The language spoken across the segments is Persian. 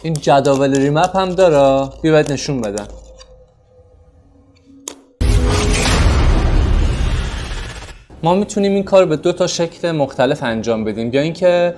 این جداول ریمپ هم داره، بیا باید نشون بدم. ما میتونیم این کار به دو تا شکل مختلف انجام بدیم، یا اینکه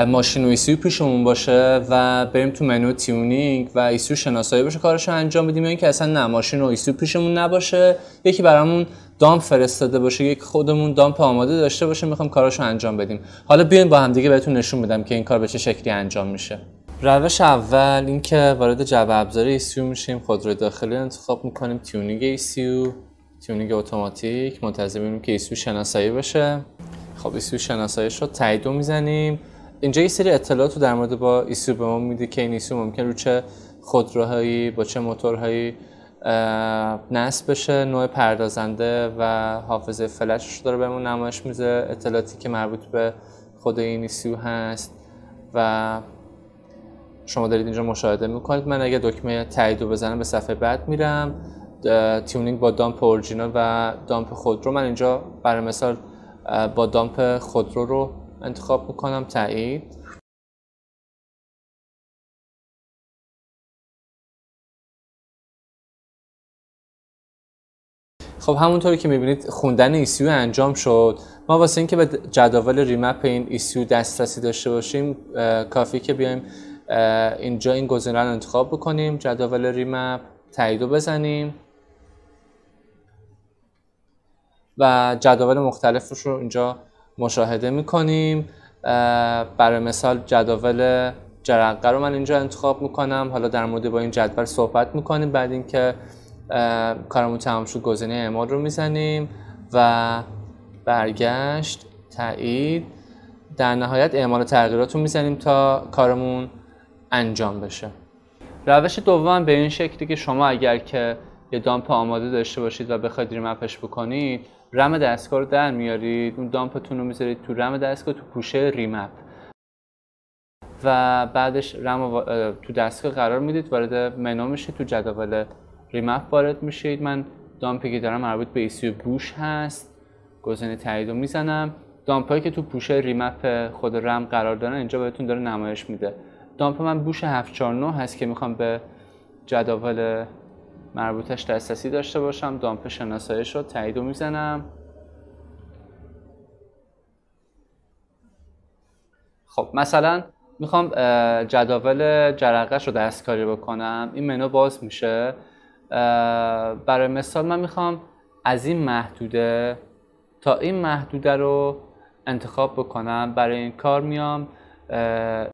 ماشین و ایسیو پیشمون باشه و بریم تو منو تیونینگ و ایسیو شناسایی باشه کارشو انجام بدیم، یا اینکه اصلا نه ماشین و ایسیو پیشمون نباشه، یکی برامون دامپ فرستاده باشه، یک خودمون دامپ آماده داشته باشه میخوام کاراشو انجام بدیم. حالا بیاین با هم دیگه بهتون نشون بدم که این کار به چه شکلی انجام میشه. روش اول اینکه وارد جعبه ابزار ایسیو میشیم، خودروی داخلی رو انتخاب میکنیم، تیونینگ ایسیو، تیونینگ اتوماتیک، منتظر میمونیم که ایسیو شناسایی بشه. خب ایسیو شناسایی شد، تایید رو میزنیم. اینجا یه سری اطلاعات رو در مورد با ایسیو به ما میده که این ایسیو ممکن رو چه خودروهایی با چه موتورهایی نصب بشه، نوع پردازنده و حافظه فلش رو داره بهمون نمایش میده، اطلاعاتی که مربوط به خود این ایسیو هست و شما دارید اینجا مشاهده میکنید. من اگه دکمه تایید رو بزنم به صفحه بعد میرم، تیونینگ با دامپ اورجینال و دامپ خودرو. من اینجا برای مثال با دامپ خودرو رو انتخاب میکنم، تایید. خب همونطوری که میبینید خوندن ایسیو انجام شد. ما واسه اینکه به جداول ریمپ این ایسیو دسترسی داشته باشیم کافی که بیایم اینجا این گزینه رو انتخاب بکنیم، جداول ریمپ، تایید رو بزنیم و جداول مختلفش رو اینجا مشاهده میکنیم. برای مثال جداول جرقه رو من اینجا انتخاب میکنم. حالا در مورد با این جدول صحبت میکنیم بعد اینکه کارمون تمام شد. گزینه اعمال رو میزنیم و برگشت، تایید. در نهایت اعمال تغییرات رو میزنیم تا کارمون انجام بشه. روش دوم به این شکلی که شما اگر که یه دامپ آماده داشته باشید و بخواید ریمپش بکنید، رم دستگاه رو در میارید، اون دامپتون رو میذارید تو رم دستگاه، تو پوشه ریمپ و بعدش رم تو دستگاه قرار میدید، وارد منو میشید، تو جدول ریمپ وارد میشید. من دامپی که دارم مربوط به ایسیو بوش هست، گزینه تایید رو میزنم. دامپایی که تو پوشه ریمپ خود رم قرار دارن اینجا بهتون داره نمایش میده. دامپ من بوش 749 هست که میخوام به جداول مربوطش دسترسی داشته باشم. دامپ شناسایی شد، تایید رو میزنم. خب مثلا میخوام جداول جرقه‌اش رو دستکاری بکنم، این منو باز میشه. برای مثال من میخوام از این محدوده تا این محدوده رو انتخاب بکنم. برای این کار میام